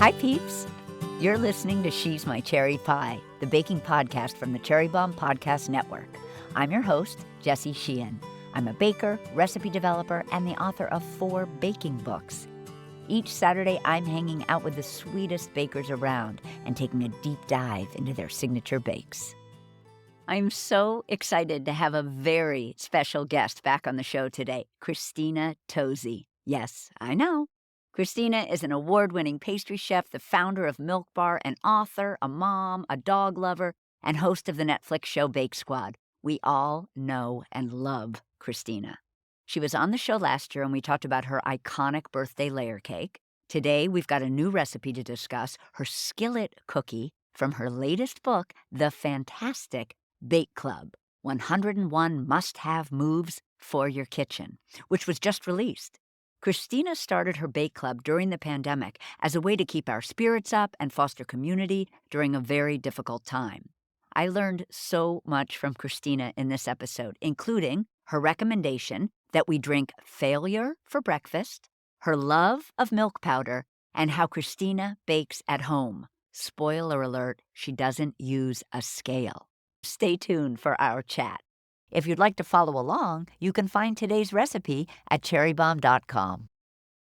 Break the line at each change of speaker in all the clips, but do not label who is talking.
Hi, peeps. You're listening to She's My Cherry Pie, the baking podcast from the Cherry Bomb Podcast Network. I'm your host, Jessie Sheehan. I'm a baker, recipe developer, and the author of 4 baking books. Each Saturday, I'm hanging out with the sweetest bakers around and taking a deep dive into their signature bakes. I'm so excited to have a very special guest back on the show today, Christina Tosi. Yes, I know. Christina is an award-winning pastry chef, the founder of Milk Bar, an author, a mom, a dog lover, and host of the Netflix show Bake Squad. We all know and love Christina. She was on the show last year and we talked about her iconic birthday layer cake. Today, we've got a new recipe to discuss, her Skillet cookie from her latest book, The Fantastic Bake Club, 101 Must-Have Moves for Your Kitchen, which was just released. Christina started her bake club during the pandemic as a way to keep our spirits up and foster community during a very difficult time. I learned so much from Christina in this episode, including her recommendation that we drink failure for breakfast, her love of milk powder, and how Christina bakes at home. Spoiler alert, she doesn't use a scale. Stay tuned for our chat. If you'd like to follow along, you can find today's recipe at cherrybomb.com.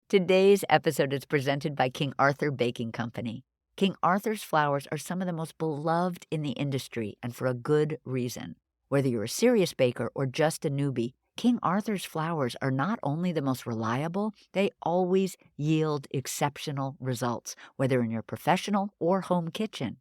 Today's episode is presented by King Arthur Baking Company. King Arthur's flours are some of the most beloved in the industry, and for a good reason. Whether you're a serious baker or just a newbie, King Arthur's flours are not only the most reliable, they always yield exceptional results, whether in your professional or home kitchen.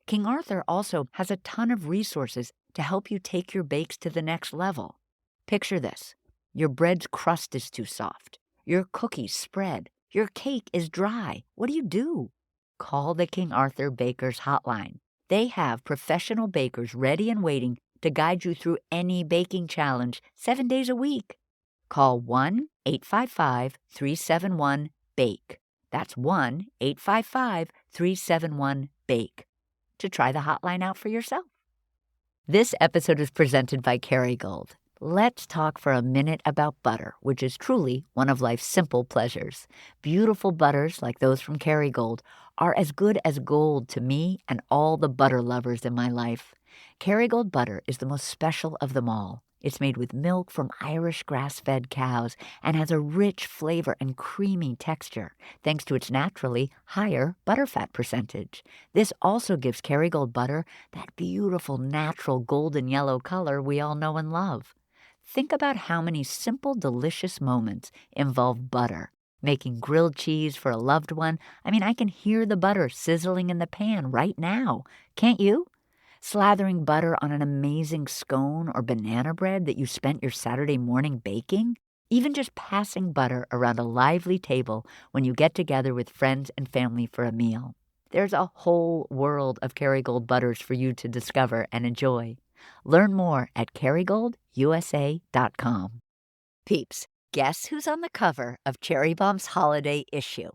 King Arthur also has a ton of resources to help you take your bakes to the next level. Picture this. Your bread's crust is too soft. Your cookies spread. Your cake is dry. What do? Call the King Arthur Bakers Hotline. They have professional bakers ready and waiting to guide you through any baking challenge 7 days a week. Call 1-855-371-BAKE. That's 1-855-371-BAKE to try the hotline out for yourself. This episode is presented by Kerrygold. Let's talk for a minute about butter, which is truly one of life's simple pleasures. Beautiful butters like those from Kerrygold are as good as gold to me and all the butter lovers in my life. Kerrygold butter is the most special of them all. It's made with milk from Irish grass-fed cows and has a rich flavor and creamy texture, thanks to its naturally higher butterfat percentage. This also gives Kerrygold butter that beautiful, natural golden yellow color we all know and love. Think about how many simple, delicious moments involve butter. Making grilled cheese for a loved one. I can hear the butter sizzling in the pan right now. Can't you? Slathering butter on an amazing scone or banana bread that you spent your Saturday morning baking? Even just passing butter around a lively table when you get together with friends and family for a meal. There's a whole world of Kerrygold butters for you to discover and enjoy. Learn more at kerrygoldusa.com. Peeps, guess who's on the cover of Cherry Bomb's holiday issue?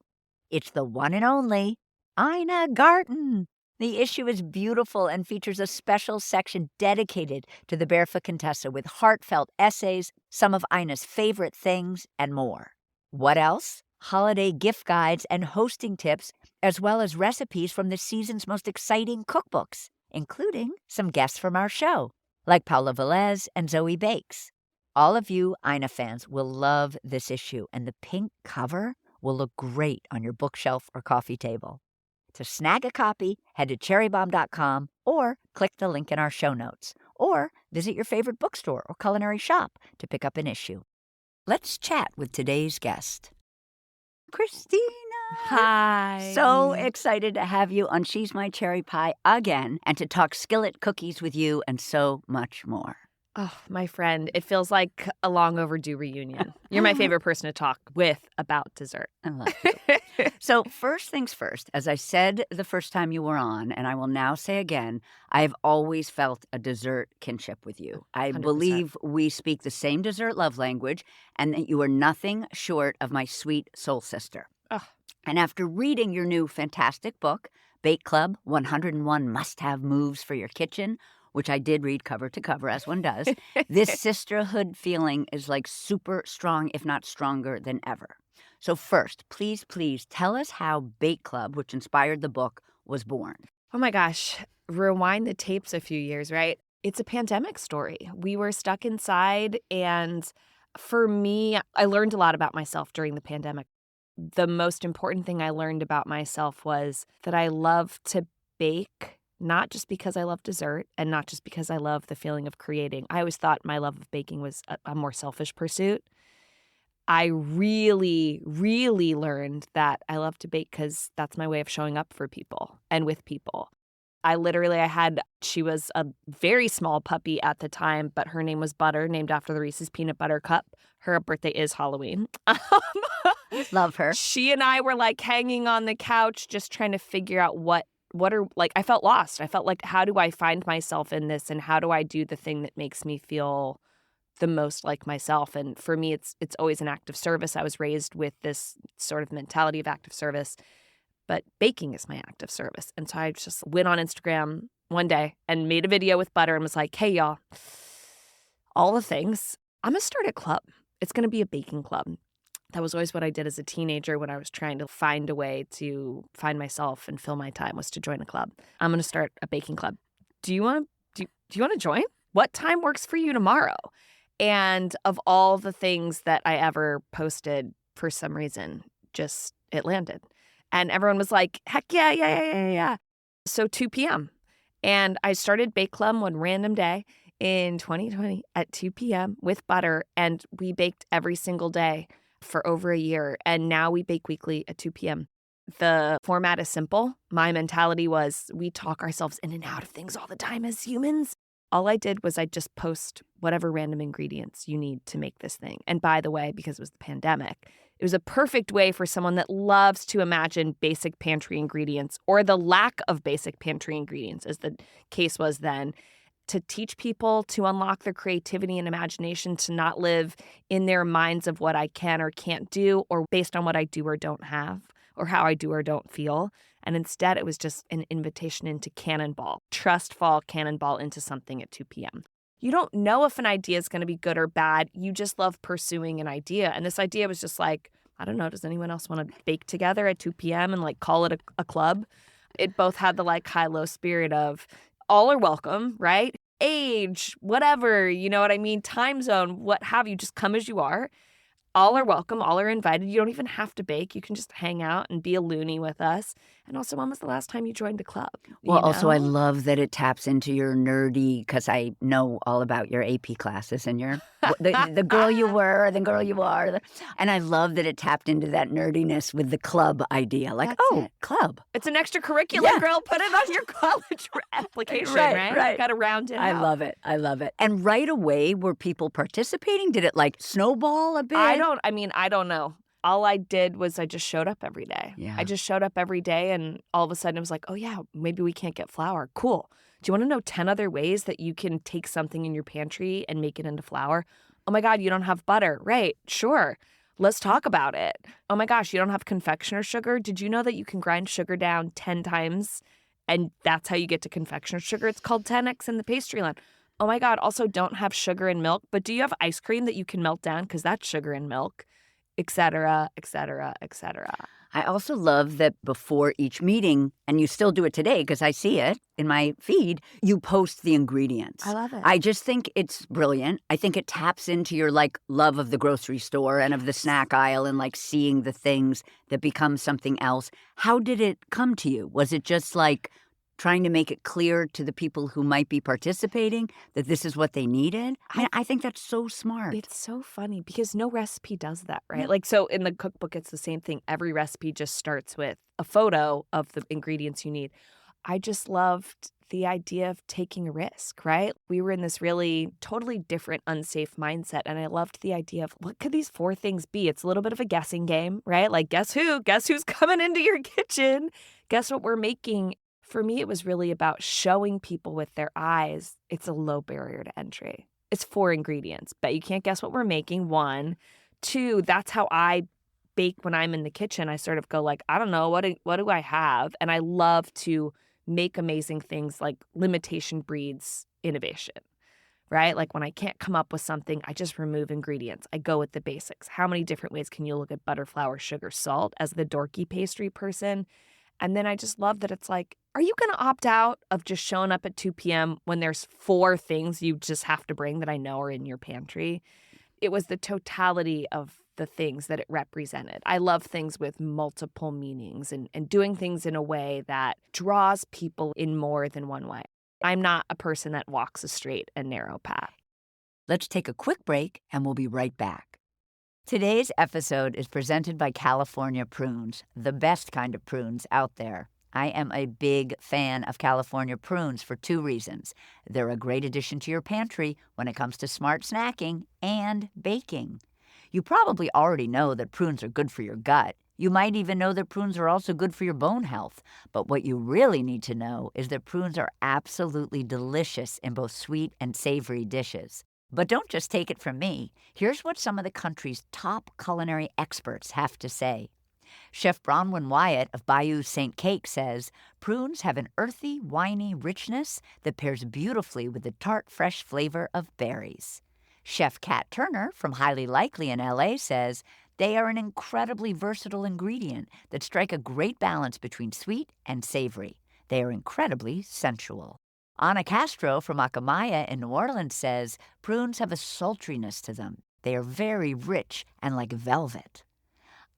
It's the one and only Ina Garten. The issue is beautiful and features a special section dedicated to the Barefoot Contessa with heartfelt essays, some of Ina's favorite things, and more. What else? Holiday gift guides and hosting tips, as well as recipes from the season's most exciting cookbooks, including some guests from our show, like Paula Velez and Zoe Bakes. All of you Ina fans will love this issue, and the pink cover will look great on your bookshelf or coffee table. To snag a copy, head to cherrybomb.com or click the link in our show notes, or visit your favorite bookstore or culinary shop to pick up an issue. Let's chat with today's guest. Christina!
Hi.
So excited to have you on She's My Cherry Pie again and to talk Skillet cookies with you and so much more.
Oh, my friend, it feels like a long overdue reunion. You're my favorite person to talk with about dessert.
I love you. So first things first, as I said the first time you were on, and I will now say again, I've always felt a dessert kinship with you. I
100%.
believe we speak the same dessert love language and that you are nothing short of my sweet soul sister.
Ugh.
And after reading your new fantastic book, Bake Club, 101 Must-Have Moves for Your Kitchen, which I did read cover to cover, as one does, this sisterhood feeling is like super strong, if not stronger than ever. So first, please tell us how Bake Club, which inspired the book, was born.
Oh my gosh, rewind the tapes a few years, right? It's a pandemic story. We were stuck inside, and for me, I learned a lot about myself during the pandemic. The most important thing I learned about myself was that I love to bake, not just because I love dessert and not just because I love the feeling of creating. I always thought my love of baking was a more selfish pursuit. I really, really learned that I love to bake because that's my way of showing up for people and with people. She was a very small puppy at the time, but her name was Butter, named after the Reese's Peanut Butter Cup. Her birthday is Halloween.
Love her.
She and I were like hanging on the couch, just trying to figure out I felt lost. I felt like, how do I find myself in this? And how do I do the thing that makes me feel the most like myself? And for me, it's always an act of service. I was raised with this sort of mentality of active service, but baking is my act of service. And so I just went on Instagram one day and made a video with Butter and was like, hey, y'all, all the things. I'm going to start a club. It's going to be a baking club. That was always what I did as a teenager when I was trying to find a way to find myself and fill my time, was to join a club. I'm going to start a baking club. Do you want to join? What time works for you tomorrow? And of all the things that I ever posted, for some reason, just it landed. And everyone was like, heck yeah. So 2 p.m. And I started Bake Club one random day in 2020 at 2 p.m. with Butter. And we baked every single day for over a year. And now we bake weekly at 2 p.m. The format is simple. My mentality was, we talk ourselves in and out of things all the time as humans. All I did was I just post whatever random ingredients you need to make this thing. And by the way, because it was the pandemic, it was a perfect way for someone that loves to imagine basic pantry ingredients, or the lack of basic pantry ingredients, as the case was then, to teach people to unlock their creativity and imagination, to not live in their minds of what I can or can't do, or based on what I do or don't have, or how I do or don't feel. And instead, it was just an invitation into cannonball, trust fall cannonball into something at 2 p.m. You don't know if an idea is going to be good or bad. You just love pursuing an idea. And this idea was just like, I don't know, does anyone else want to bake together at 2 p.m. and like call it a club? It both had the like high-low spirit of all are welcome, right? Age, whatever, you know what I mean? Time zone, what have you, just come as you are. All are welcome. All are invited. You don't even have to bake. You can just hang out and be a loony with us. And also, when was the last time you joined a club?
Well, also, I love that it taps into your nerdy, because I know all about your AP classes and your the girl you were, the girl you are. And I love that it tapped into that nerdiness with the club idea. Like, club.
It's an extracurricular, girl. Put it on your college application, right? Got to round it out.
I love it. And right away, were people participating? Did it like snowball a bit?
I don't know. All I did was I just showed up every day.
Yeah.
I just showed up every day, and all of a sudden it was like, oh yeah, maybe we can't get flour. Cool. Do you want to know 10 other ways that you can take something in your pantry and make it into flour? Oh my God, you don't have butter. Right, sure. Let's talk about it. Oh my gosh, you don't have confectioner sugar? Did you know that you can grind sugar down 10 times and that's how you get to confectioner sugar? It's called 10x in the pastry line. Oh my God, also don't have sugar and milk, but do you have ice cream that you can melt down? Because that's sugar and milk, et cetera, et cetera, et cetera.
I also love that before each meeting, and you still do it today because I see it in my feed, you post the ingredients.
I love it.
I just think it's brilliant. I think it taps into your like love of the grocery store and of the snack aisle and like seeing the things that become something else. How did it come to you? Was it just like trying to make it clear to the people who might be participating that this is what they needed? I mean, I think that's so smart.
It's so funny because no recipe does that, right? No. Like, so in the cookbook, it's the same thing. Every recipe just starts with a photo of the ingredients you need. I just loved the idea of taking a risk, right? We were in this really totally different, unsafe mindset. And I loved the idea of what could these 4 things be? It's a little bit of a guessing game, right? Like, guess who? Guess who's coming into your kitchen? Guess what we're making? For me, it was really about showing people with their eyes it's a low barrier to entry. It's 4 ingredients, but you can't guess what we're making, 1. 2, that's how I bake when I'm in the kitchen. I sort of go like, I don't know, what do I have? And I love to make amazing things. Like limitation breeds innovation. right? Like when I can't come up with something, I just remove ingredients. I go with the basics. How many different ways can you look at butter, flour, sugar, salt as the dorky pastry person? And then I just love that it's like, are you going to opt out of just showing up at 2 p.m. when there's 4 things you just have to bring that I know are in your pantry? It was the totality of the things that it represented. I love things with multiple meanings and doing things in a way that draws people in more than one way. I'm not a person that walks a straight and narrow path.
Let's take a quick break and we'll be right back. Today's episode is presented by California prunes, the best kind of prunes out there. I am a big fan of California prunes for 2 reasons. They're a great addition to your pantry when it comes to smart snacking and baking. You probably already know that prunes are good for your gut. You might even know that prunes are also good for your bone health. But what you really need to know is that prunes are absolutely delicious in both sweet and savory dishes. But don't just take it from me. Here's what some of the country's top culinary experts have to say. Chef Bronwyn Wyatt of Bayou St. Cake says, prunes have an earthy, winey richness that pairs beautifully with the tart, fresh flavor of berries. Chef Kat Turner from Highly Likely in LA says, they are an incredibly versatile ingredient that strike a great balance between sweet and savory. They are incredibly sensual. Ana Castro from Akamaya in New Orleans says, prunes have a sultriness to them. They are very rich and like velvet.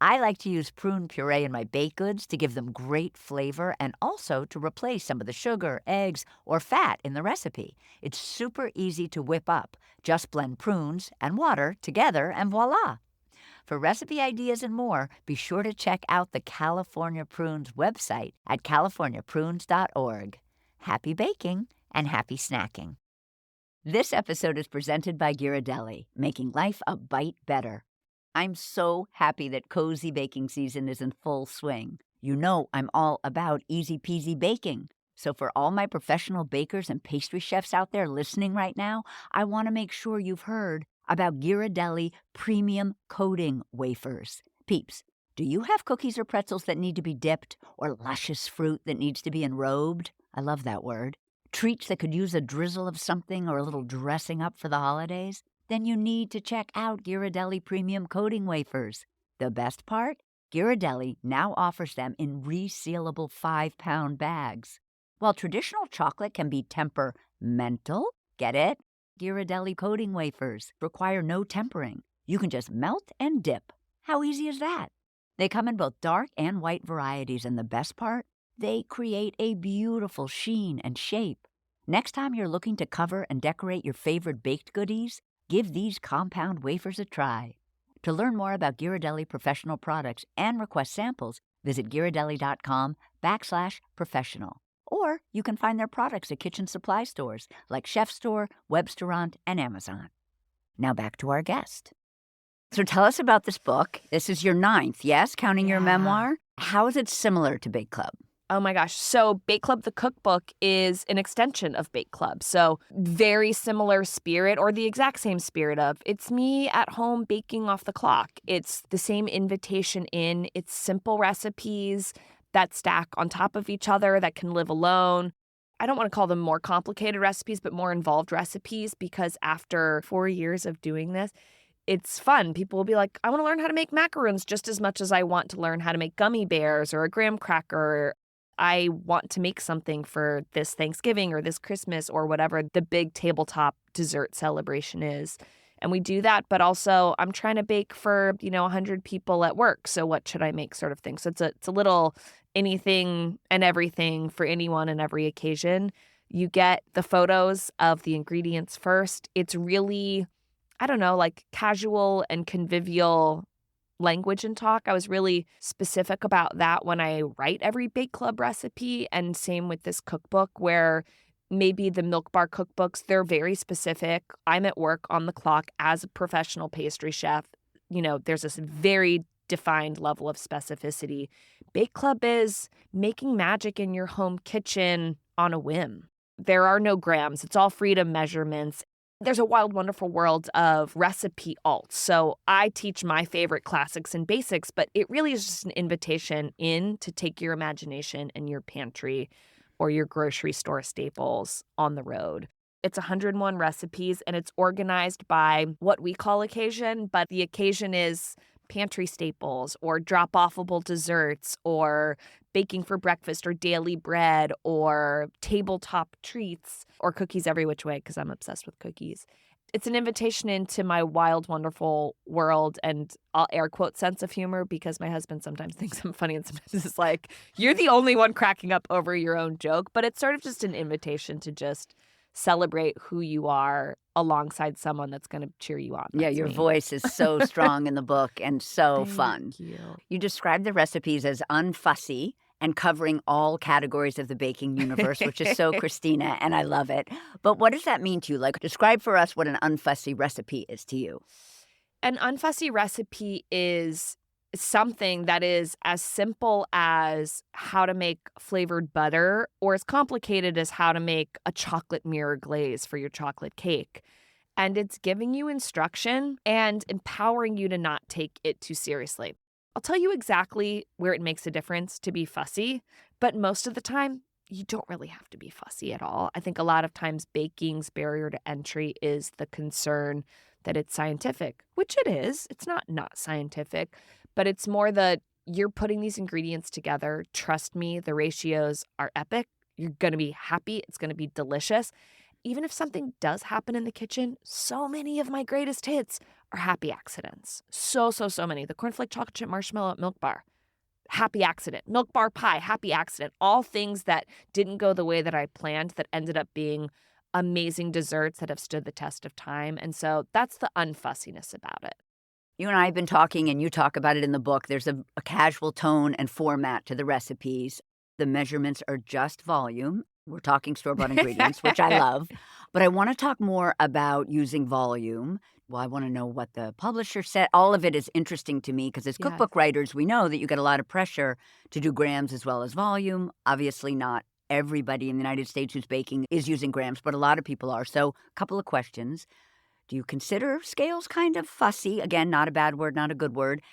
I like to use prune puree in my baked goods to give them great flavor and also to replace some of the sugar, eggs, or fat in the recipe. It's super easy to whip up. Just blend prunes and water together and voila. For recipe ideas and more, be sure to check out the California Prunes website at californiaprunes.org. Happy baking and happy snacking. This episode is presented by Ghirardelli, making life a bite better. I'm so happy that cozy baking season is in full swing. You know I'm all about easy peasy baking. So for all my professional bakers and pastry chefs out there listening right now, I want to make sure you've heard about Ghirardelli premium coating wafers. Peeps, do you have cookies or pretzels that need to be dipped or luscious fruit that needs to be enrobed? I love that word. Treats that could use a drizzle of something or a little dressing up for the holidays? Then you need to check out Ghirardelli Premium Coating Wafers. The best part? Ghirardelli now offers them in resealable 5-pound bags. While traditional chocolate can be temperamental, get it? Ghirardelli Coating Wafers require no tempering. You can just melt and dip. How easy is that? They come in both dark and white varieties, and the best part? They create a beautiful sheen and shape. Next time you're looking to cover and decorate your favorite baked goodies, give these compound wafers a try. To learn more about Ghirardelli professional products and request samples, visit Ghirardelli.com/professional. Or you can find their products at kitchen supply stores like Chef Store, Webstaurant, and Amazon. Now back to our guest. So tell us about this book. This is your 9th, yes? Counting your memoir? How is it similar to Bake Club?
Oh my gosh. So Bake Club, the cookbook, is an extension of Bake Club. So very similar spirit, or the exact same spirit of, it's me at home baking off the clock. It's the same invitation in. It's simple recipes that stack on top of each other that can live alone. I don't want to call them more complicated recipes, but more involved recipes, because after 4 years of doing this, it's fun. People will be like, I want to learn how to make macaroons just as much as I want to learn how to make gummy bears or a graham cracker. I want to make something for this Thanksgiving or this Christmas or whatever the big tabletop dessert celebration is. And we do that, but also I'm trying to bake for, 100 people at work. So what should I make, sort of thing. So it's a little anything and everything for anyone and every occasion. You get the photos of the ingredients first. It's really, like casual and convivial language and talk. I was really specific about that when I write every Bake Club recipe, and same with this cookbook, where maybe the Milk Bar cookbooks, they're very specific. I'm at work on the clock as a professional pastry chef. There's this very defined level of specificity. Bake Club is making magic in your home kitchen on a whim. There are no grams. It's all freedom measurements. There's a wild, wonderful world of recipe alts. So I teach my favorite classics and basics, but it really is just an invitation in to take your imagination and your pantry or your grocery store staples on the road. It's 101 recipes, and it's organized by what we call occasion, but the occasion is pantry staples or drop-offable desserts or baking for breakfast or daily bread or tabletop treats or cookies every which way because I'm obsessed with cookies. It's an invitation into my wild, wonderful world, and I'll air quote sense of humor because my husband sometimes thinks I'm funny and sometimes it's like, you're the only one cracking up over your own joke. But it's sort of just an invitation to just celebrate who you are alongside someone that's going to cheer you on.
Yeah,
That's
your
me.
voice is so strong in the book and so fun.
Thank you.
You describe the recipes as unfussy and covering all categories of the baking universe, which is so Christina, and I love it. But what does that mean to you? Like, describe for us what an unfussy recipe is to you.
An unfussy recipe is something that is as simple as how to make flavored butter or as complicated as how to make a chocolate mirror glaze for your chocolate cake. And it's giving you instruction and empowering you to not take it too seriously. I'll tell you exactly where it makes a difference to be fussy, but most of the time, you don't really have to be fussy at all. I think a lot of times baking's barrier to entry is the concern that it's scientific, which it is. It's not scientific, but it's more the you're putting these ingredients together. Trust me, the ratios are epic. You're going to be happy. It's going to be delicious. Even if something does happen in the kitchen, so many of my greatest hits are happy accidents. So many. The cornflake chocolate chip marshmallow at Milk Bar, happy accident. Milk Bar pie, happy accident. All things that didn't go the way that I planned that ended up being amazing desserts that have stood the test of time. And so that's the unfussiness about it.
You and I have been talking, and you talk about it in the book. There's a casual tone and format to the recipes. The measurements are just volume. We're talking store-bought ingredients, which I love. But I want to talk more about using volume. Well, I want to know what the publisher said. All of it is interesting to me because as cookbook writers, we know that you get a lot of pressure to do grams as well as volume. Obviously, not everybody in the United States who's baking is using grams, but a lot of people are. So a couple of questions. Do you consider scales kind of fussy? Again, not a bad word, not a good word.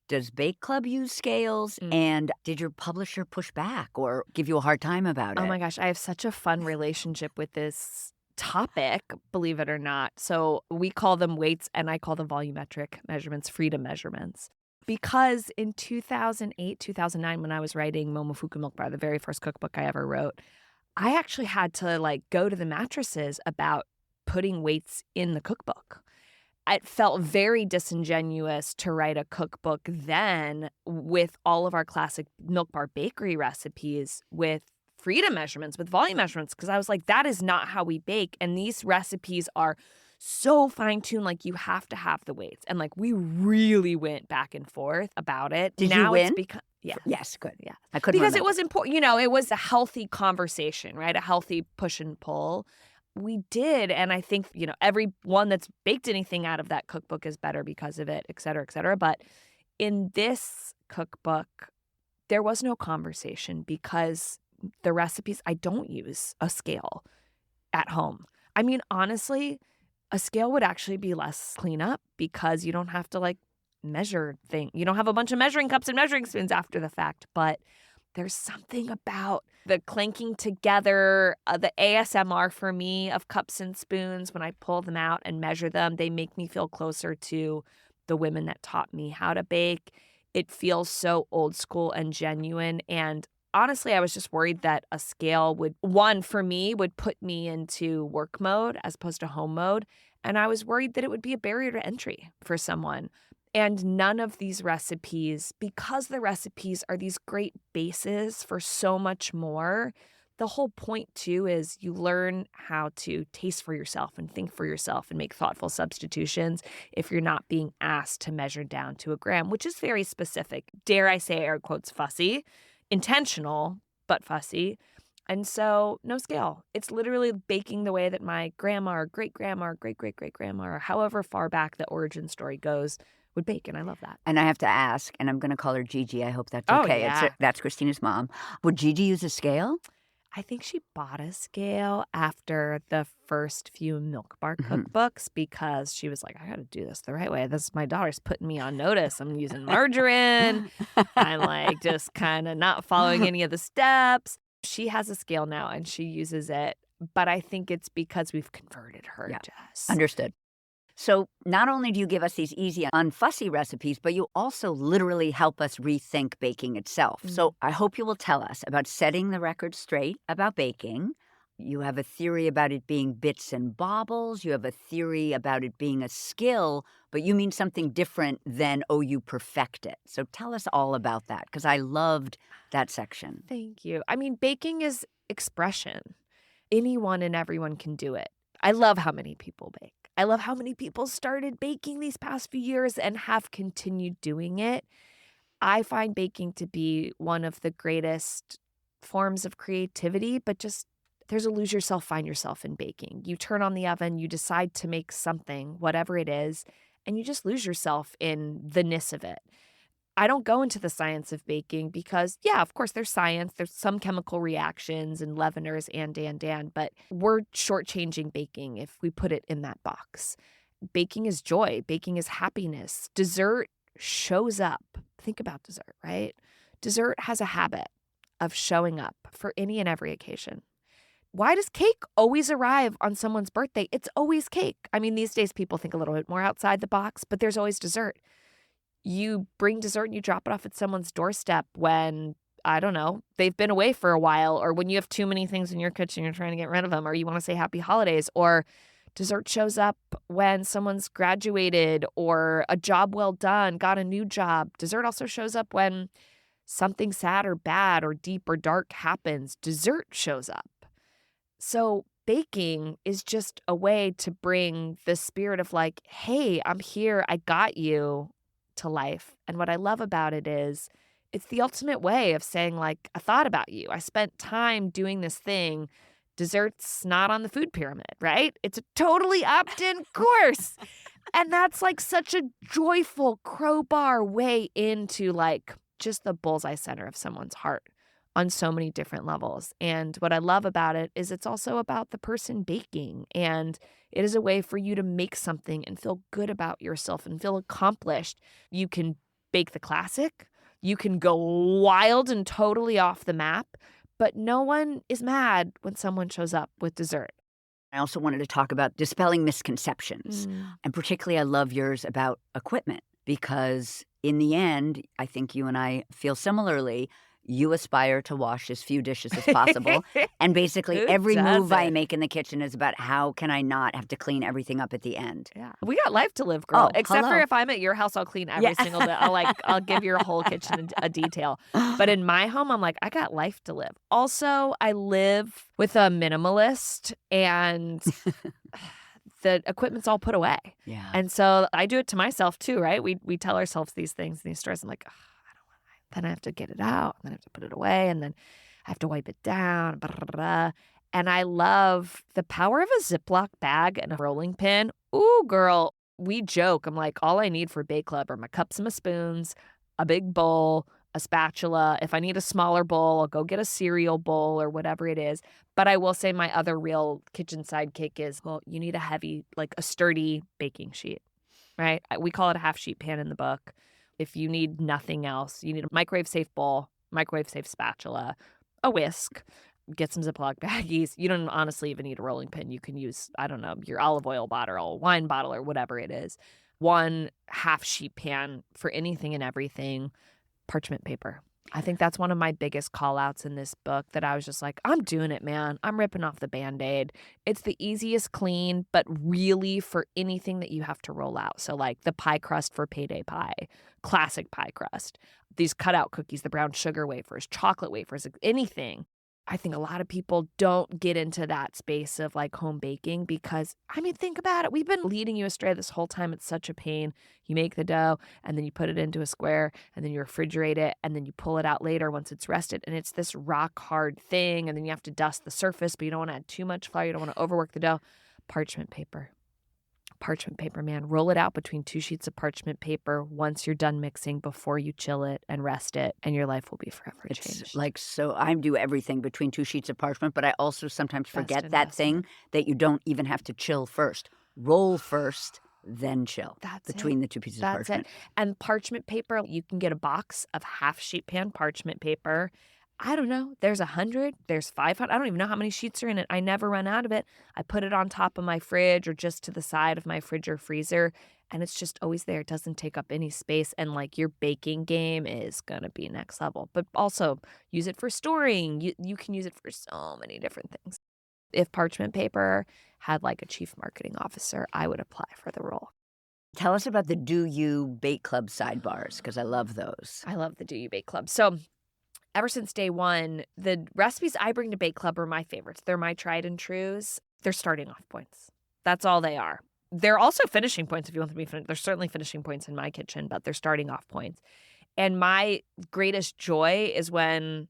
Does Bake Club use scales? And did your publisher push back or give you a hard time about it?
Oh my gosh, I have such a fun relationship with this topic, believe it or not. So we call them weights and I call them volumetric measurements, freedom measurements. Because in 2008, 2009, when I was writing Momofuku Milk Bar, the very first cookbook I ever wrote, I actually had to go to the mattresses about putting weights in the cookbook. It felt very disingenuous to write a cookbook then with all of our classic Milk Bar bakery recipes with freedom measurements, with volume measurements, because I was like, that is not how we bake. And these recipes are so fine-tuned, you have to have the weights. And we really went back and forth about it.
Did you win?
Yeah.
Yes, good.
Yeah.
I couldn't
Because
remember.
it was important, it was a healthy conversation, right? A healthy push and pull. We did, and I think, everyone that's baked anything out of that cookbook is better because of it, et cetera, et cetera. But in this cookbook, there was no conversation because the recipes, I don't use a scale at home. I mean, honestly, a scale would actually be less cleanup because you don't have to, measure things. You don't have a bunch of measuring cups and measuring spoons after the fact, but there's something about the clanking together, the ASMR for me of cups and spoons when I pull them out and measure them. They make me feel closer to the women that taught me how to bake. It feels so old school and genuine. And honestly, I was just worried that a scale would put me into work mode as opposed to home mode. And I was worried that it would be a barrier to entry for someone. And none of these recipes, because the recipes are these great bases for so much more, the whole point too is you learn how to taste for yourself and think for yourself and make thoughtful substitutions if you're not being asked to measure down to a gram, which is very specific. Dare I say, air quotes, fussy, intentional, but fussy. And so no scale. It's literally baking the way that my grandma or great-grandma or great-great-great-grandma or however far back the origin story goes would bake, and I love that.
And I have to ask, and I'm going to call her Gigi. I hope that's
Oh,
okay.
yeah.
That's Christina's mom. Would Gigi use a scale?
I think she bought a scale after the first few Milk Bar cookbooks because she was like, I got to do this the right way. My daughter's putting me on notice. I'm using margarine. I'm just kind of not following any of the steps. She has a scale now and she uses it. but I think it's because we've converted her,
Yeah.
Jess.
Understood. So not only do you give us these easy, unfussy recipes, but you also literally help us rethink baking itself. So I hope you will tell us about setting the record straight about baking. You have a theory about it being bits and baubles. You have a theory about it being a skill, but you mean something different than, oh, you perfect it. So tell us all about that, because I loved that section.
Thank you. I mean, baking is expression. Anyone and everyone can do it. I love how many people bake. I love how many people started baking these past few years and have continued doing it. I find baking to be one of the greatest forms of creativity, but just there's a lose yourself, find yourself in baking. You turn on the oven, you decide to make something, whatever it is, and you just lose yourself in the ness of it. I don't go into the science of baking because, yeah, of course, there's science. There's some chemical reactions and leaveners and, but we're shortchanging baking if we put it in that box. Baking is joy. Baking is happiness. Dessert shows up. Think about dessert, right? Dessert has a habit of showing up for any and every occasion. Why does cake always arrive on someone's birthday? It's always cake. I mean, these days people think a little bit more outside the box, but there's always dessert. You bring dessert and you drop it off at someone's doorstep when, I don't know, they've been away for a while, or when you have too many things in your kitchen, you're trying to get rid of them, or you want to say happy holidays, or dessert shows up when someone's graduated or a job well done, got a new job. Dessert also shows up when something sad or bad or deep or dark happens. Dessert shows up. So baking is just a way to bring the spirit of like, hey, I'm here, I got you, to life. And what I love about it is it's the ultimate way of saying, like, I thought about you. I spent time doing this thing. Dessert's not on the food pyramid, right? It's a totally opt-in course. And that's like such a joyful crowbar way into like just the bullseye center of someone's heart on so many different levels. And what I love about it is it's also about the person baking, and it is a way for you to make something and feel good about yourself and feel accomplished. You can bake the classic. You can go wild and totally off the map, but no one is mad when someone shows up with dessert.
I also wanted to talk about dispelling misconceptions. And particularly, I love yours about equipment, because in the end, I think you and I feel similarly. You aspire to wash as few dishes as possible. And basically
Who
every move I
doesn't?
make in the kitchen is about how can I not have to clean everything up at the end.
Yeah. We got life to live, girl.
Oh,
Except for
hello.
if I'm at your house, I'll clean every
Yeah.
single day. I'll give your whole kitchen a detail. But in my home, I'm like, I got life to live. Also, I live with a minimalist, and the equipment's all put away.
Yeah.
And so I do it to myself too, right? We tell ourselves these things in these stories. I'm like, then I have to get it out, and then I have to put it away, and then I have to wipe it down. Blah, blah, blah. And I love the power of a Ziploc bag and a rolling pin. Ooh, girl, we joke. I'm like, all I need for Bake Club are my cups and my spoons, a big bowl, a spatula. If I need a smaller bowl, I'll go get a cereal bowl or whatever it is. But I will say my other real kitchen sidekick is, well, you need a heavy, like a sturdy baking sheet, right? We call it a half sheet pan in the book. If you need nothing else, you need a microwave-safe bowl, microwave-safe spatula, a whisk, get some Ziploc baggies. You don't honestly even need a rolling pin. You can use, I don't know, your olive oil bottle, wine bottle, or whatever it is. One half-sheet pan for anything and everything. Parchment paper. I think that's one of my biggest call-outs in this book, that I was just like, I'm doing it, man. I'm ripping off the Band-Aid. It's the easiest clean, but really for anything that you have to roll out. So like the pie crust for payday pie, classic pie crust, these cutout cookies, the brown sugar wafers, chocolate wafers, anything. I think a lot of people don't get into that space of like home baking because, I mean, think about it. We've been leading you astray this whole time. It's such a pain. You make the dough and then you put it into a square and then you refrigerate it and then you pull it out later once it's rested. And it's this rock hard thing. And then you have to dust the surface, but you don't want to add too much flour. You don't want to overwork the dough. Parchment paper. Parchment paper, man. Roll it out between 2 sheets of parchment paper once you're done mixing before you chill it and rest it, and your life will be forever changed.
It's like, so I do everything between 2 sheets of parchment, but I also sometimes forget that
investment.
thing that you don't even have to chill first. Roll first, then chill.
That's
between
it.
the 2 pieces of
That's
parchment.
it. And parchment paper, you can get a box of half sheet pan parchment paper I don't know. There's 100, there's 500. I don't even know how many sheets are in it. I never run out of it. I put it on top of my fridge or just to the side of my fridge or freezer, and it's just always there. It doesn't take up any space, and like your baking game is gonna be next level. But also use it for storing. You can use it for so many different things. If parchment paper had like a chief marketing officer, I would apply for the role.
Tell us about the Do You Bake Club sidebars, because I love those.
I love the Do You Bake Club. So ever since day one, the recipes I bring to Bake Club are my favorites. They're my tried and trues. They're starting off points. That's all they are. They're also finishing points if you want them to be finished. They're certainly finishing points in my kitchen, but they're starting off points. And my greatest joy is when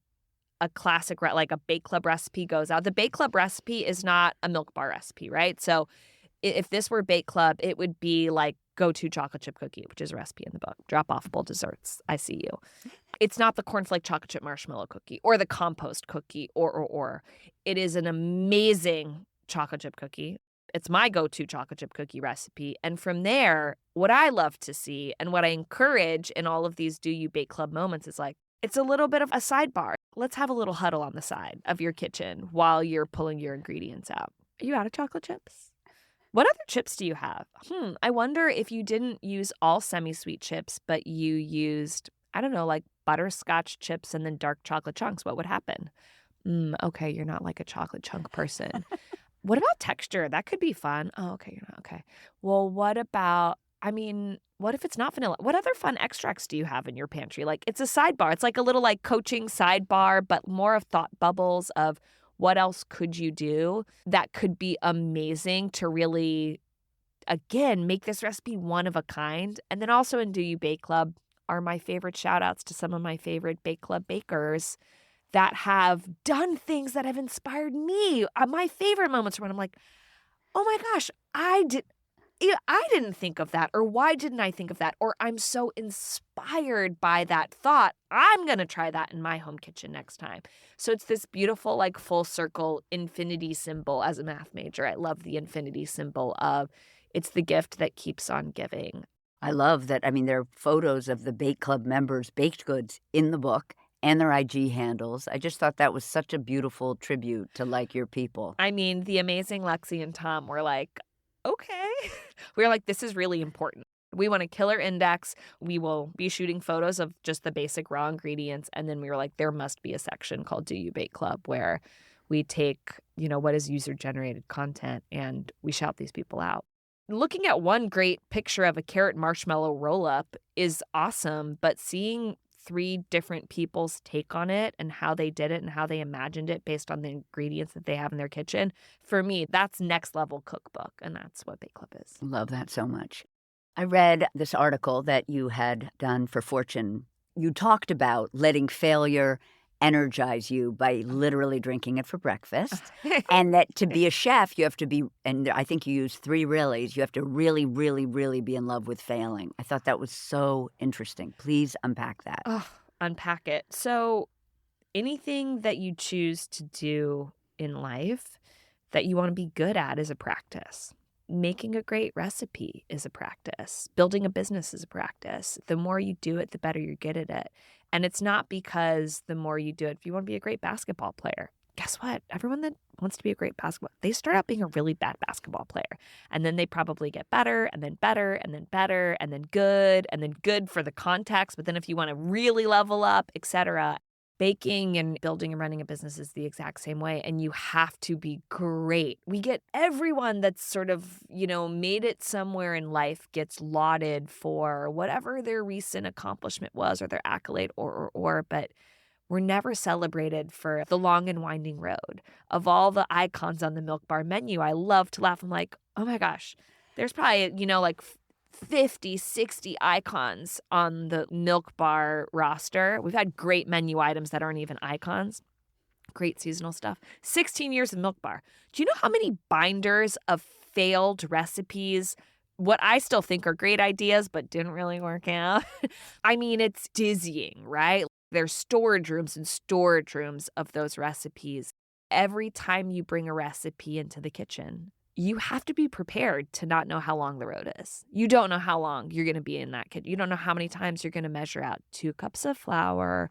a classic, like a Bake Club recipe goes out. The Bake Club recipe is not a Milk Bar recipe, right? So if this were Bake Club, it would be like go-to chocolate chip cookie, which is a recipe in the book. Drop-offable desserts. I see you. It's not the cornflake chocolate chip marshmallow cookie or the compost cookie or. It is an amazing chocolate chip cookie. It's my go-to chocolate chip cookie recipe. And from there, what I love to see and what I encourage in all of these Do You Bake Club moments is like, it's a little bit of a sidebar. Let's have a little huddle on the side of your kitchen while you're pulling your ingredients out. Are you out of chocolate chips? What other chips do you have? I wonder if you didn't use all semi-sweet chips, but you used, I don't know, like butterscotch chips and then dark chocolate chunks. What would happen? Okay, you're not like a chocolate chunk person. What about texture? That could be fun. Oh, okay, you're not. Okay. Well, what about, what if it's not vanilla? What other fun extracts do you have in your pantry? Like, it's a sidebar. It's like a little like coaching sidebar, but more of thought bubbles of what else could you do that could be amazing to really, again, make this recipe one of a kind. And then also in Do You Bake Club are my favorite shout outs to some of my favorite Bake Club bakers that have done things that have inspired me. My favorite moments are when I'm like, oh my gosh, I didn't think of that, or why didn't I think of that? Or I'm so inspired by that thought. I'm going to try that in my home kitchen next time. So it's this beautiful, like full circle infinity symbol as a math major. I love the infinity symbol of it's the gift that keeps on giving.
I love that. There are photos of the Bake Club members' baked goods in the book and their IG handles. I just thought that was such a beautiful tribute to like your people.
The amazing Lexi and Tom were like, okay. We were like, this is really important. We want a killer index. We will be shooting photos of just the basic raw ingredients. And then we were like, there must be a section called Do You Bake Club where we take, what is user-generated content and we shout these people out. Looking at one great picture of a carrot marshmallow roll-up is awesome, but seeing 3 different people's take on it and how they did it and how they imagined it based on the ingredients that they have in their kitchen, for me, that's next level cookbook, and that's what Bake Club is.
Love that so much. I read this article that you had done for Fortune. You talked about letting failure energize you by literally drinking it for breakfast. And that to be a chef, you have to be, and I think you used 3 reallys, you have to really, really, really be in love with failing. I thought that was so interesting. Please unpack that.
Oh, unpack it. So anything that you choose to do in life that you want to be good at is a practice. Making a great recipe is a practice. Building a business is a practice. The more you do it, the better you get at it. And it's not because the more you do it, if you want to be a great basketball player, guess what? Everyone that wants to be a great basketball, they start out being a really bad basketball player. And then they probably get better and then better and then better and then good for the context. But then if you want to really level up, etc., baking and building and running a business is the exact same way. And you have to be great. We get everyone that's sort of, made it somewhere in life gets lauded for whatever their recent accomplishment was or their accolade but we're never celebrated for the long and winding road. Of all the icons on the Milk Bar menu, I love to laugh. I'm like, oh my gosh, there's probably, like 50, 60 icons on the Milk Bar roster. We've had great menu items that aren't even icons. Great seasonal stuff. 16 years of Milk Bar. Do you know how many binders of failed recipes, what I still think are great ideas, but didn't really work out? It's dizzying, right? There's storage rooms and storage rooms of those recipes. Every time you bring a recipe into the kitchen, you have to be prepared to not know how long the road is. You don't know how long you're going to be in that kitchen. You don't know how many times you're going to measure out 2 cups of flour,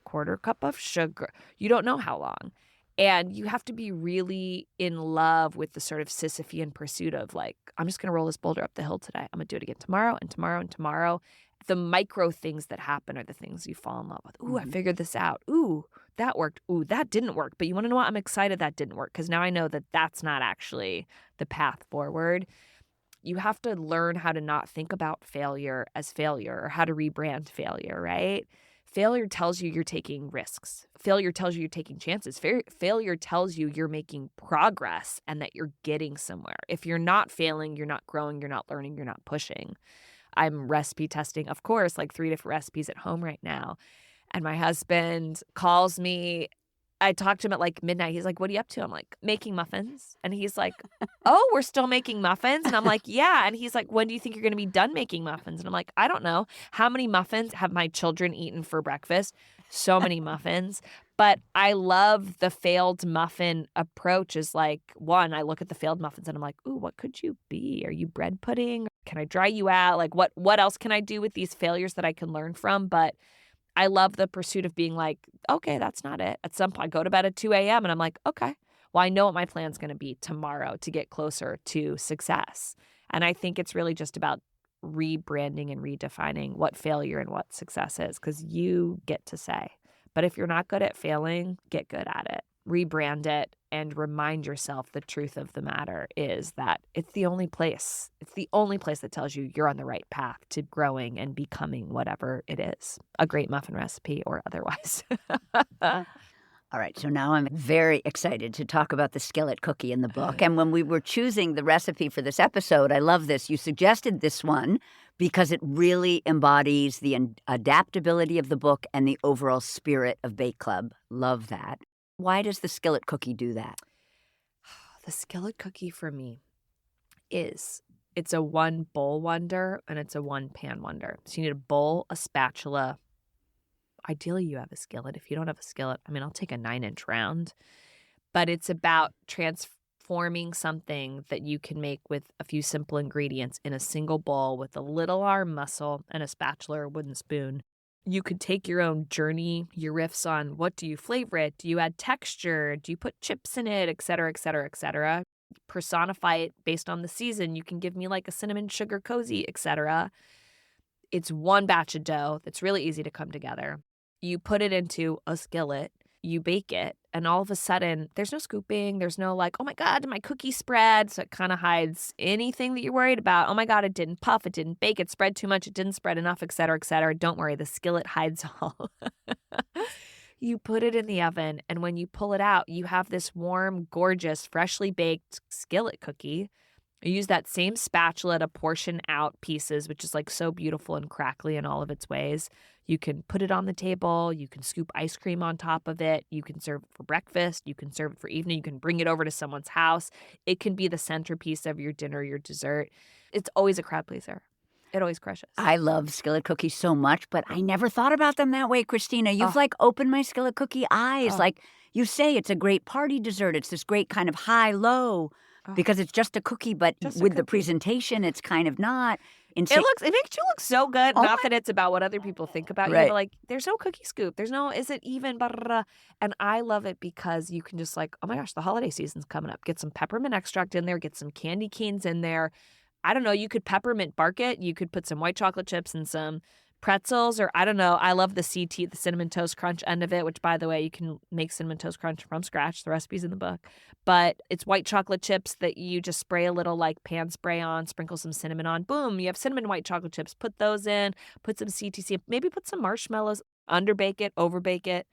quarter cup of sugar. You don't know how long. And you have to be really in love with the sort of Sisyphean pursuit of like, I'm just going to roll this boulder up the hill today. I'm going to do it again tomorrow and tomorrow and tomorrow. The micro things that happen are the things you fall in love with. Ooh, I figured this out. Ooh, that worked. Ooh, that didn't work. But you want to know what? I'm excited that didn't work because now I know that that's not actually the path forward. You have to learn how to not think about failure as failure or how to rebrand failure, right? Failure tells you you're taking risks. Failure tells you you're taking chances. Failure tells you you're making progress and that you're getting somewhere. If you're not failing, you're not growing, you're not learning, you're not pushing. I'm recipe testing, of course, like 3 different recipes at home right now. And my husband calls me. I talked to him at like midnight. He's like, what are you up to? I'm like, making muffins. And he's like, oh, we're still making muffins? And I'm like, yeah. And he's like, when do you think you're going to be done making muffins? And I'm like, I don't know. How many muffins have my children eaten for breakfast? So many muffins. But I love the failed muffin approach is like, one, I look at the failed muffins and I'm like, ooh, what could you be? Are you bread pudding? Can I dry you out? Like, what else can I do with these failures that I can learn from? But I love the pursuit of being like, okay, that's not it. At some point, I go to bed at 2 a.m. and I'm like, okay, well, I know what my plan's going to be tomorrow to get closer to success. And I think it's really just about rebranding and redefining what failure and what success is because you get to say. But if you're not good at failing, get good at it. Rebrand it and remind yourself the truth of the matter is that it's the only place. It's the only place that tells you you're on the right path to growing and becoming whatever it is, a great muffin recipe or otherwise.
All right, so now I'm very excited to talk about the skillet cookie in the book. And when we were choosing the recipe for this episode, I love this. You suggested this one because it really embodies the adaptability of the book and the overall spirit of Bake Club. Love that. Why does the skillet cookie do that?
The skillet cookie for me it's a one bowl wonder and it's a one pan wonder. So you need a bowl, a spatula. Ideally, you have a skillet. If you don't have a skillet, I mean, I'll take a 9-inch round. But it's about transforming something that you can make with a few simple ingredients in a single bowl with a little arm muscle and a spatula or wooden spoon. You could take your own journey, your riffs on what do you flavor it? Do you add texture? Do you put chips in it? Et cetera, et cetera, et cetera. Personify it based on the season. You can give me like a cinnamon sugar cozy, et cetera. It's one batch of dough that's really easy to come together. You put it into a skillet, you bake it, and all of a sudden, there's no scooping. There's no like, oh my God, did my cookie spread? So it kind of hides anything that you're worried about. Oh my God, it didn't puff, it didn't bake, it spread too much, it didn't spread enough, et cetera, et cetera. Don't worry, the skillet hides all. You put it in the oven, and when you pull it out, you have this warm, gorgeous, freshly baked skillet cookie. You use that same spatula to portion out pieces, which is like so beautiful and crackly in all of its ways. You can put it on the table. You can scoop ice cream on top of it. You can serve it for breakfast. You can serve it for evening. You can bring it over to someone's house. It can be the centerpiece of your dinner, your dessert. It's always a crowd pleaser. It always crushes.
I love skillet cookies so much, but I never thought about them that way, Christina. You've like opened my skillet cookie eyes. Like you say, it's a great party dessert. It's this great kind of high-low because it's just a cookie, but with the presentation, it's kind of not.
It makes you look so good. Not that it's about what other people think about you, but like there's no cookie scoop. There's no, is it even? Blah, blah, blah. And I love it because you can just like, oh my gosh, the holiday season's coming up. Get some peppermint extract in there. Get some candy canes in there. I don't know. You could peppermint bark it. You could put some white chocolate chips and some pretzels, or I don't know. I love the CT, the cinnamon toast crunch end of it, which by the way, you can make cinnamon toast crunch from scratch. The recipe's in the book. But it's white chocolate chips that you just spray a little like pan spray on, sprinkle some cinnamon on. Boom, you have cinnamon white chocolate chips. Put those in, put some CTC, maybe put some marshmallows, underbake it, overbake it.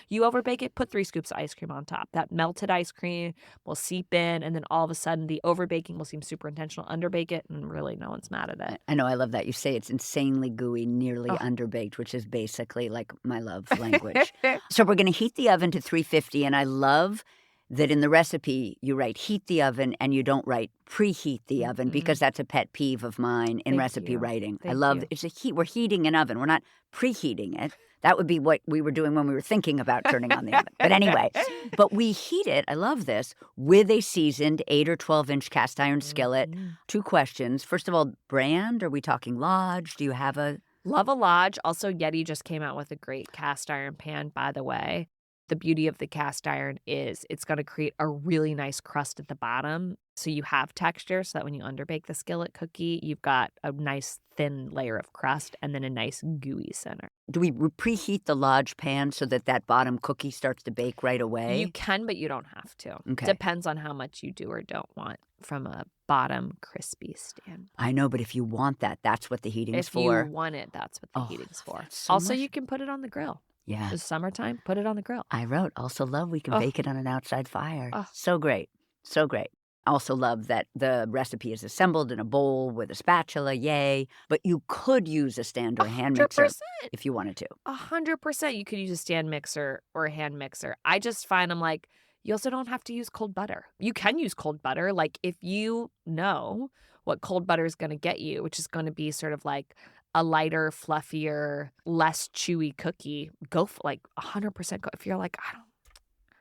You overbake it, put 3 scoops of ice cream on top. That melted ice cream will seep in, and then all of a sudden the overbaking will seem super intentional. Underbake it, and really no one's mad at it.
I know, I love that. You say it's insanely gooey, nearly underbaked, which is basically like my love language. So we're going to heat the oven to 350, and I love that in the recipe you write heat the oven and you don't write preheat the oven because that's a pet peeve of mine in recipe writing. I love it's a heat. We're heating an oven. We're not preheating it. That would be what we were doing when we were thinking about turning on the oven. But anyway, but we heat it, I love this, with a seasoned 8 or 12-inch cast iron skillet. 2 questions. First of all, brand, are we talking Lodge? Do you have a
Love a Lodge. Also, Yeti just came out with a great cast iron pan, by the way. The beauty of the cast iron is it's going to create a really nice crust at the bottom. So you have texture so that when you underbake the skillet cookie, you've got a nice thin layer of crust and then a nice gooey center.
Do we preheat the Lodge pan so that that bottom cookie starts to bake right away?
You can, but you don't have to.
Okay.
Depends on how much you do or don't want from a bottom crispy stand.
I know, but if you want that, that's what the heating's for.
If you want it, that's what the heating's for.
So
also,
much.
you can put it on the grill.
Yeah.
It's summertime, put it on the grill.
I wrote, also love we can bake it on an outside fire.
Oh.
So great. So great. Also love that the recipe is assembled in a bowl with a spatula, yay. But you could use a stand or a hand mixer if you wanted to.
100%. You could use a stand mixer or a hand mixer. I just find I'm like, you also don't have to use cold butter. You can use cold butter. Like if you know what cold butter is going to get you, which is going to be sort of like a lighter, fluffier, less chewy cookie, go for like 100% go. If you're like,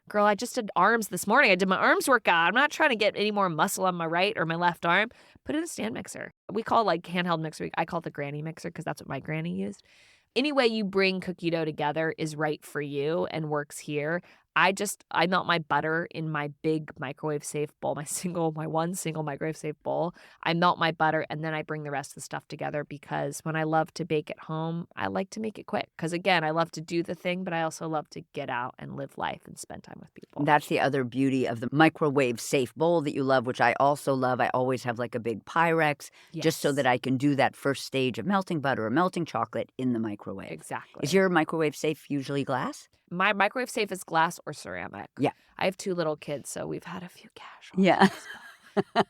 girl, I just did arms this morning. I did my arms workout. I'm not trying to get any more muscle on my right or my left arm. Put it in a stand mixer. We call it like handheld mixer. I call it the granny mixer because that's what my granny used. Any way you bring cookie dough together is right for you and works here. I melt my butter in my big microwave safe bowl, my one single microwave safe bowl. I melt my butter and then I bring the rest of the stuff together because when I love to bake at home, I like to make it quick. Because again, I love to do the thing, but I also love to get out and live life and spend time with people.
That's the other beauty of the microwave safe bowl that you love, which I also love. I always have like a big Pyrex just so that I can do that first stage of melting butter or melting chocolate in the microwave.
Exactly.
Is your microwave safe usually glass?
My microwave safe is glass or ceramic.
Yeah.
I have 2 little kids, so we've had a few casualties.
Yeah.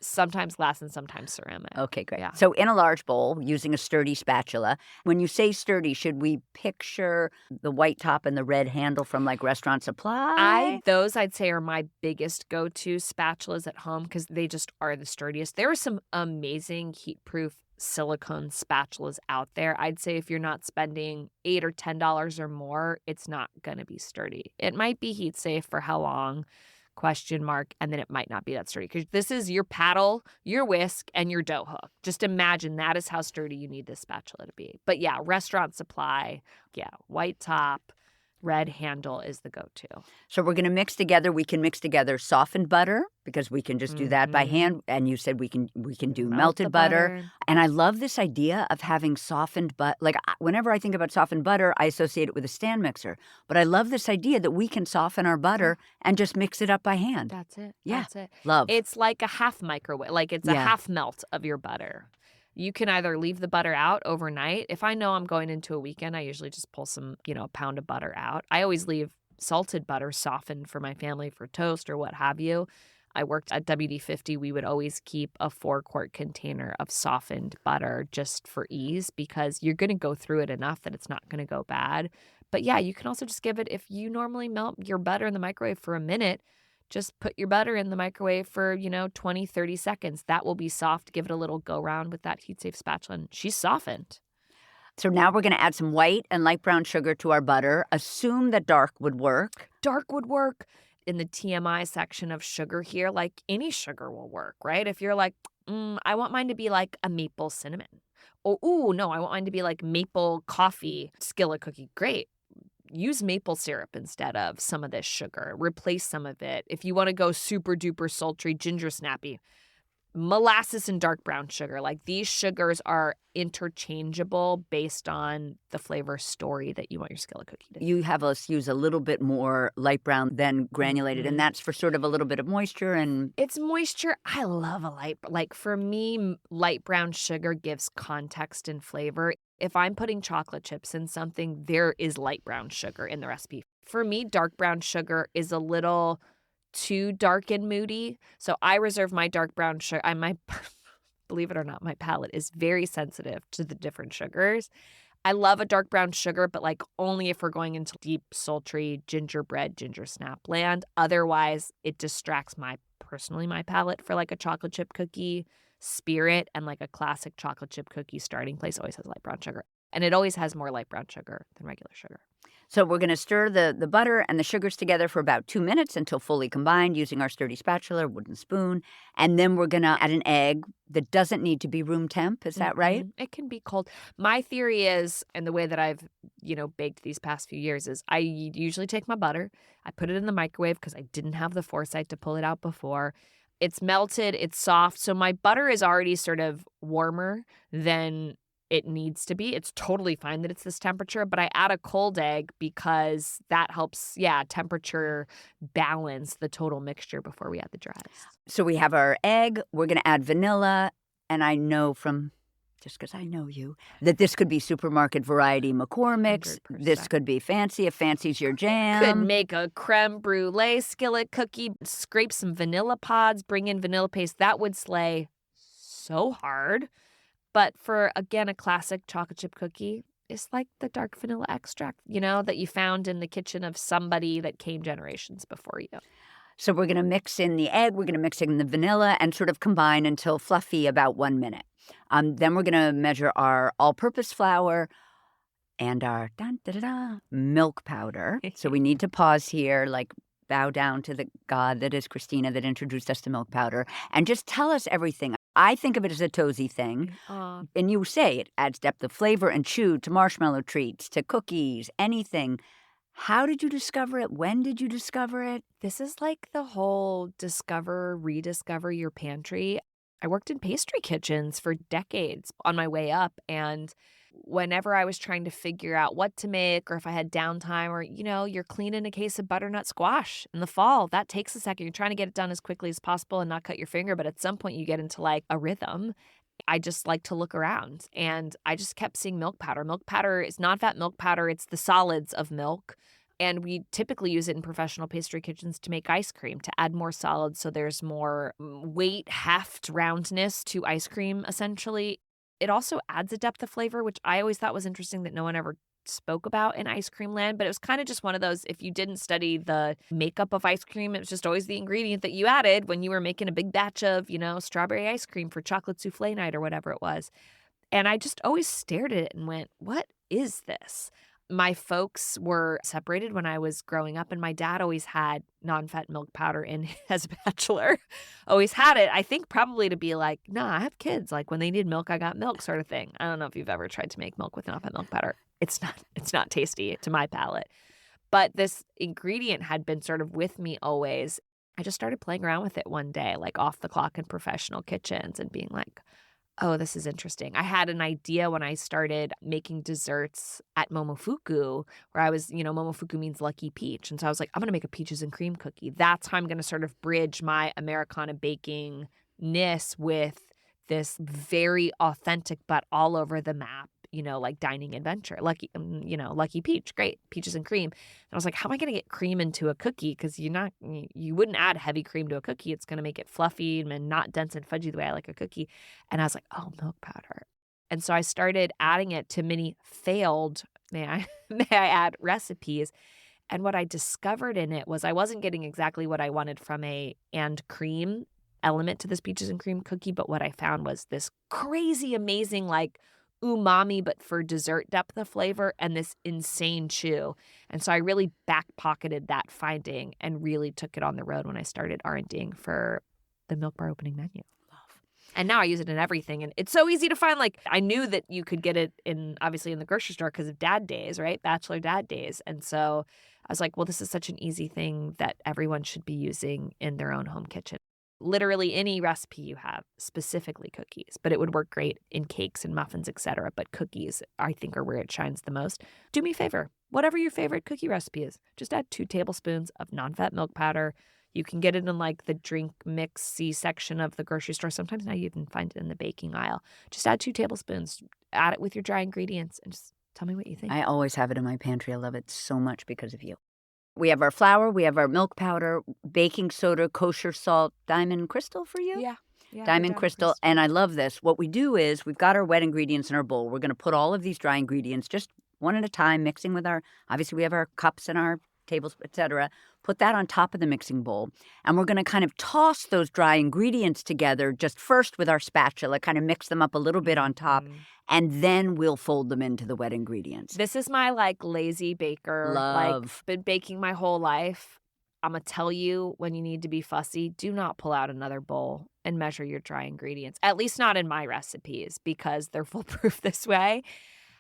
Sometimes glass and sometimes ceramic.
Okay, great.
Yeah.
So in a large bowl, using a sturdy spatula. When you say sturdy, should we picture the white top and the red handle from like Restaurant Supply?
Those I'd say are my biggest go-to spatulas at home because they just are the sturdiest. There are some amazing heat-proof silicone spatulas out there. I'd say if you're not spending $8 or $10 or more, it's not going to be sturdy. It might be heat safe for how long? ? And then it might not be that sturdy because this is your paddle, your whisk, and your dough hook. Just imagine that is how sturdy you need this spatula to be. But yeah, Restaurant Supply, white top, red handle is the go-to.
So we're going to mix together. We can mix together softened butter because we can just do that by hand. And you said we can do melted butter. And I love this idea of having softened butter. Like whenever I think about softened butter, I associate it with a stand mixer. But I love this idea that we can soften our butter and just mix it up by hand.
That's it.
Yeah.
That's it.
Love.
It's like a half microwave. Like it's a half melt of your butter. You can either leave the butter out overnight. If I know I'm going into a weekend, I usually just pull some, a pound of butter out. I always leave salted butter softened for my family for toast or what have you. I worked at WD-50. We would always keep a 4-quart container of softened butter just for ease because you're going to go through it enough that it's not going to go bad. But yeah, you can also just give it, if you normally melt your butter in the microwave for a minute, just put your butter in the microwave for, 20, 30 seconds. That will be soft. Give it a little go round with that heat-safe spatula, and she's softened.
So now we're going to add some white and light brown sugar to our butter. Assume that dark would work.
Dark would work. In the TMI section of sugar here, like any sugar will work, right? If you're like, I want mine to be like a maple cinnamon. Oh, no, I want mine to be like maple coffee skillet cookie. Great. Use maple syrup instead of some of this sugar. Replace some of it. If you want to go super duper sultry, ginger snappy, molasses and dark brown sugar. Like these sugars are interchangeable based on the flavor story that you want your skillet cookie to be.
You have us use a little bit more light brown than granulated, and that's for sort of a little bit of moisture and...
It's moisture. I love a like for me, light brown sugar gives context and flavor. If I'm putting chocolate chips in something, there is light brown sugar in the recipe. For me, dark brown sugar is a little too dark and moody. So I reserve my dark brown sugar. Believe it or not, my palate is very sensitive to the different sugars. I love a dark brown sugar, but like only if we're going into deep, sultry gingerbread, ginger snap land. Otherwise, it distracts my palate for like a chocolate chip cookie spirit, and like a classic chocolate chip cookie starting place always has light brown sugar. And it always has more light brown sugar than regular sugar.
So we're going to stir the butter and the sugars together for about 2 minutes until fully combined using our sturdy spatula or wooden spoon. And then we're going to add an egg that doesn't need to be room temp. Is that right?
It can be cold. My theory is, and the way that I've, baked these past few years is I usually take my butter, I put it in the microwave because I didn't have the foresight to pull it out before. It's melted, it's soft. So my butter is already sort of warmer than it needs to be. It's totally fine that it's this temperature, but I add a cold egg because that helps, temperature balance the total mixture before we add the dry ice.
So we have our egg. We're going to add vanilla. And I know from, just because I know you, that this could be supermarket variety McCormick's.
100%.
This could be fancy if fancy's your jam.
Could make a creme brulee skillet cookie, scrape some vanilla pods, bring in vanilla paste. That would slay so hard. But for, again, a classic chocolate chip cookie, it's like the dark vanilla extract, that you found in the kitchen of somebody that came generations before you.
So we're going to mix in the egg, we're going to mix in the vanilla and sort of combine until fluffy, about 1 minute. Then we're going to measure our all-purpose flour and our milk powder. So we need to pause here, bow down to the God that is Christina that introduced us to milk powder and just tell us everything. I think of it as a Tosi thing. And you say it adds depth of flavor and chew to marshmallow treats, to cookies, anything. How did you discover it? When did you discover it?
This is like the whole rediscover your pantry. I worked in pastry kitchens for decades on my way up. And whenever I was trying to figure out what to make or if I had downtime or, you're cleaning a case of butternut squash in the fall, that takes a second. You're trying to get it done as quickly as possible and not cut your finger. But at some point you get into a rhythm. I just like to look around and I just kept seeing milk powder. Milk powder is non-fat milk powder. It's the solids of milk. And we typically use it in professional pastry kitchens to make ice cream, to add more solids so there's more weight, heft, roundness to ice cream, essentially. It also adds a depth of flavor, which I always thought was interesting that no one ever spoke about in ice cream land. But it was kind of just one of those, if you didn't study the makeup of ice cream, it was just always the ingredient that you added when you were making a big batch of, strawberry ice cream for chocolate souffle night or whatever it was. And I just always stared at it and went, what is this? My folks were separated when I was growing up, and my dad always had non-fat milk powder in as a bachelor. Always had it, I think probably to be like, nah, I have kids. When they need milk, I got milk sort of thing. I don't know if you've ever tried to make milk with non-fat milk powder. It's not tasty to my palate. But this ingredient had been sort of with me always. I just started playing around with it one day, off the clock in professional kitchens and being like, oh, this is interesting. I had an idea when I started making desserts at Momofuku where I was, Momofuku means lucky peach. And so I was like, I'm going to make a peaches and cream cookie. That's how I'm going to sort of bridge my Americana baking-ness with this very authentic but all over the map, dining adventure. Lucky peach, great, peaches and cream. And I was like, how am I going to get cream into a cookie? Because you wouldn't add heavy cream to a cookie. It's going to make it fluffy and not dense and fudgy the way I like a cookie. And I was like, oh, milk powder. And so I started adding it to many failed, may I add, recipes. And what I discovered in it was I wasn't getting exactly what I wanted from a and cream element to this peaches and cream cookie. But what I found was this crazy, amazing, umami, but for dessert depth of flavor and this insane chew. And so I really back-pocketed that finding and really took it on the road when I started R&Ding for the Milk Bar opening menu. And now I use it in everything. And it's so easy to find. I knew that you could get it obviously in the grocery store because of dad days, right? Bachelor dad days. And so I was like, well, this is such an easy thing that everyone should be using in their own home kitchen. Literally any recipe you have, specifically cookies, but it would work great in cakes and muffins, etc. But cookies, I think, are where it shines the most. Do me a favor, whatever your favorite cookie recipe is, just add 2 tablespoons of non-fat milk powder. You can get it in the drink mix-y section of the grocery store. Sometimes now you even find it in the baking aisle. Just add 2 tablespoons, add it with your dry ingredients, and just tell me what you think.
I always have it in my pantry. I love it so much because of you. We have our flour, we have our milk powder, baking soda, kosher salt, diamond crystal for you?
Yeah.
Diamond crystal. And I love this. What we do is we've got our wet ingredients in our bowl. We're going to put all of these dry ingredients just one at a time, mixing with obviously we have our cups and our tablespoon, etc. Put that on top of the mixing bowl. And we're going to kind of toss those dry ingredients together just first with our spatula, kind of mix them up a little bit on top, and then we'll fold them into the wet ingredients.
This is my lazy baker.
Love.
Been baking my whole life. I'm going to tell you when you need to be fussy, do not pull out another bowl and measure your dry ingredients. At least not in my recipes because they're foolproof this way.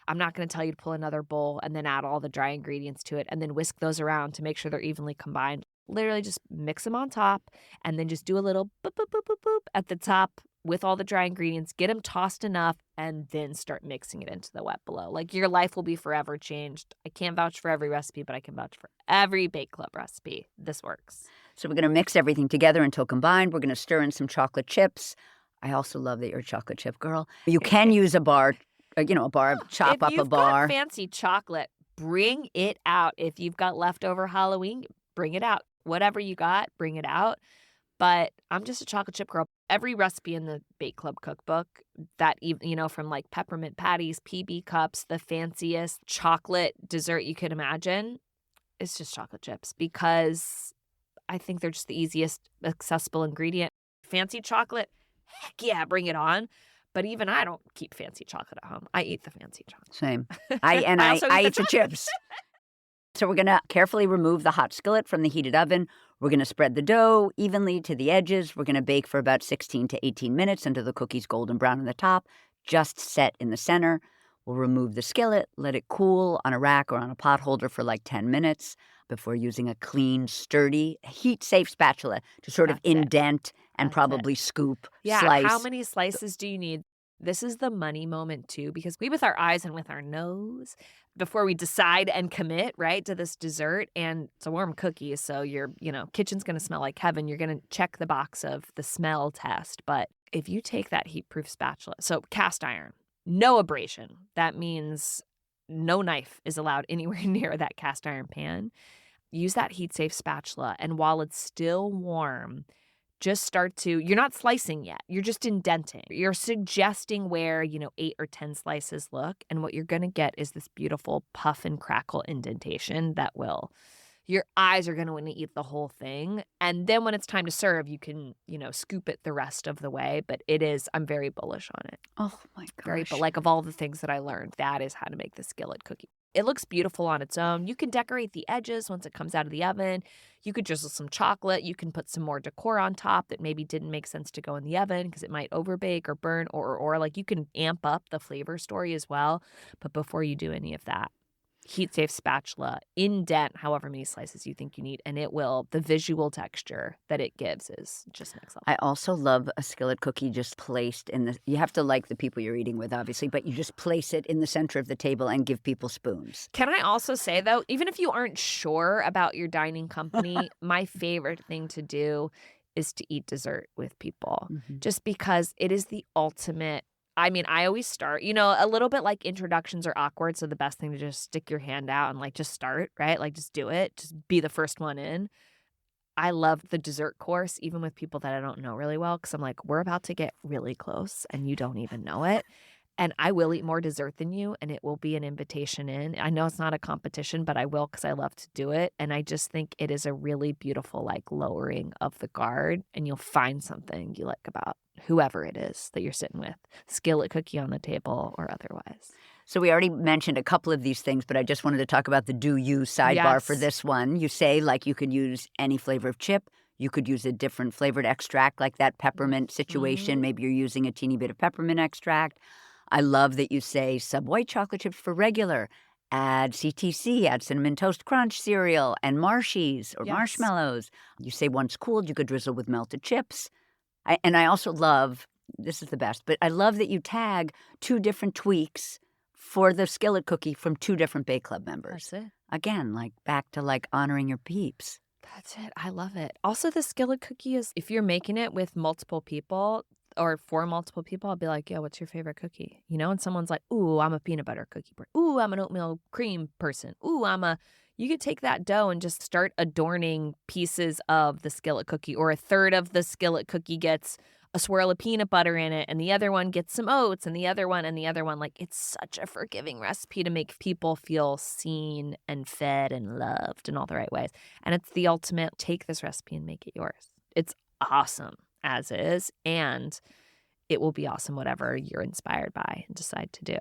I'm not going to tell you to pull another bowl and then add all the dry ingredients to it and then whisk those around to make sure they're evenly combined. Literally just mix them on top and then just do a little boop, boop, boop, boop, boop at the top with all the dry ingredients, get them tossed enough, and then start mixing it into the wet below. Your life will be forever changed. I can't vouch for every recipe, but I can vouch for every Bake Club recipe. This works.
So we're going to mix everything together until combined. We're going to stir in some chocolate chips. I also love that you're a chocolate chip girl. You can use a bar, chop up a bar.
If you've got fancy chocolate, bring it out. If you've got leftover Halloween, bring it out. Whatever you got, bring it out. But I'm just a chocolate chip girl. Every recipe in the Bake Club cookbook, that from peppermint patties, PB cups, the fanciest chocolate dessert you could imagine, it's just chocolate chips because I think they're just the easiest accessible ingredient. Fancy chocolate, heck yeah, bring it on. But even I don't keep fancy chocolate at home. I eat the fancy chocolate.
Same. I eat the chips. So we're going to carefully remove the hot skillet from the heated oven. We're going to spread the dough evenly to the edges. We're going to bake for about 16 to 18 minutes until the cookie's golden brown on the top, just set in the center. We'll remove the skillet, let it cool on a rack or on a pot holder for 10 minutes before using a clean, sturdy, heat-safe spatula to sort of indent and probably scoop, slice.
How many slices do you need? This is the money moment, too, because we with our eyes and with our nose, before we decide and commit, right, to this dessert, and it's a warm cookie, so your, kitchen's going to smell like heaven. You're going to check the box of the smell test. But if you take that heat-proof spatula, so cast iron, no abrasion, that means no knife is allowed anywhere near that cast iron pan. Use that heat-safe spatula, and while it's still warm, just start to, you're not slicing yet. You're just indenting. You're suggesting where, 8 or 10 slices look. And what you're going to get is this beautiful puff and crackle indentation that your eyes are going to want to eat the whole thing. And then when it's time to serve, you can, scoop it the rest of the way. But I'm very bullish on it.
Oh my gosh.
Of all the things that I learned, that is how to make the skillet cookie. It looks beautiful on its own. You can decorate the edges once it comes out of the oven. You could drizzle some chocolate. You can put some more decor on top that maybe didn't make sense to go in the oven because it might overbake or burn or you can amp up the flavor story as well. But before you do any of that, heat-safe spatula, indent however many slices you think you need, and the visual texture that it gives is just next level.
I also love a skillet cookie just placed you have to like the people you're eating with, obviously, but you just place it in the center of the table and give people spoons.
Can I also say, though, even if you aren't sure about your dining company, my favorite thing to do is to eat dessert with people, just because it is the ultimate. I always start, a little bit like introductions are awkward. So the best thing to just stick your hand out and just start, right? Just do it. Just be the first one in. I love the dessert course, even with people that I don't know really well, because I'm like, we're about to get really close and you don't even know it. And I will eat more dessert than you, and it will be an invitation in. I know it's not a competition, but I will because I love to do it. And I just think it is a really beautiful, lowering of the guard, and you'll find something you like about whoever it is that you're sitting with, skillet cookie on the table or otherwise.
So we already mentioned a couple of these things, but I just wanted to talk about the do you sidebar for this one. You say you could use any flavor of chip. You could use a different flavored extract like that peppermint situation. Maybe you're using a teeny bit of peppermint extract. I love that you say sub white chocolate chips for regular. Add CTC, add Cinnamon Toast Crunch cereal and Marshies or marshmallows. You say once cooled, you could drizzle with melted chips. I also love, this is the best, but I love that you tag 2 different tweaks for the skillet cookie from 2 different Bake Club members.
That's it.
Again, back to honoring your peeps.
That's it. I love it. Also, the skillet cookie is, if you're making it with multiple people or for multiple people, I'll be like, yo, what's your favorite cookie? And someone's like, ooh, I'm a peanut butter cookie person. Ooh, I'm an oatmeal cream person. Ooh, you could take that dough and just start adorning pieces of the skillet cookie, or a third of the skillet cookie gets a swirl of peanut butter in it, and the other one gets some oats, and the other one, and the other one. Like, it's such a forgiving recipe to make people feel seen and fed and loved in all the right ways. And it's the ultimate, take this recipe and make it yours. It's awesome as is, and it will be awesome whatever you're inspired by and decide to do.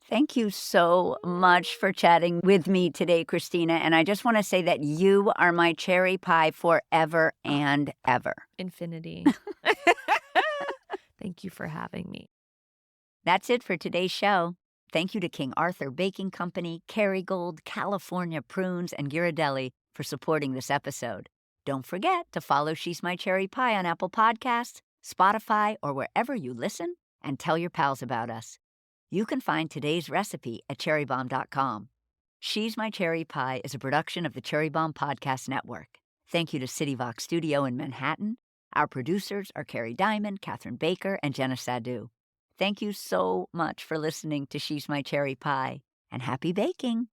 Thank you so much for chatting with me today, Christina. And I just want to say that you are my cherry pie forever and ever.
Infinity. Thank you for having me.
That's it for today's show. Thank you to King Arthur Baking Company, Kerrygold, California Prunes, and Ghirardelli for supporting this episode. Don't forget to follow She's My Cherry Pie on Apple Podcasts, Spotify, or wherever you listen, and tell your pals about us. You can find today's recipe at cherrybomb.com. She's My Cherry Pie is a production of the Cherry Bomb Podcast Network. Thank you to CityVox Studio in Manhattan. Our producers are Carrie Diamond, Catherine Baker, and Jenna Sadu. Thank you so much for listening to She's My Cherry Pie, and happy baking!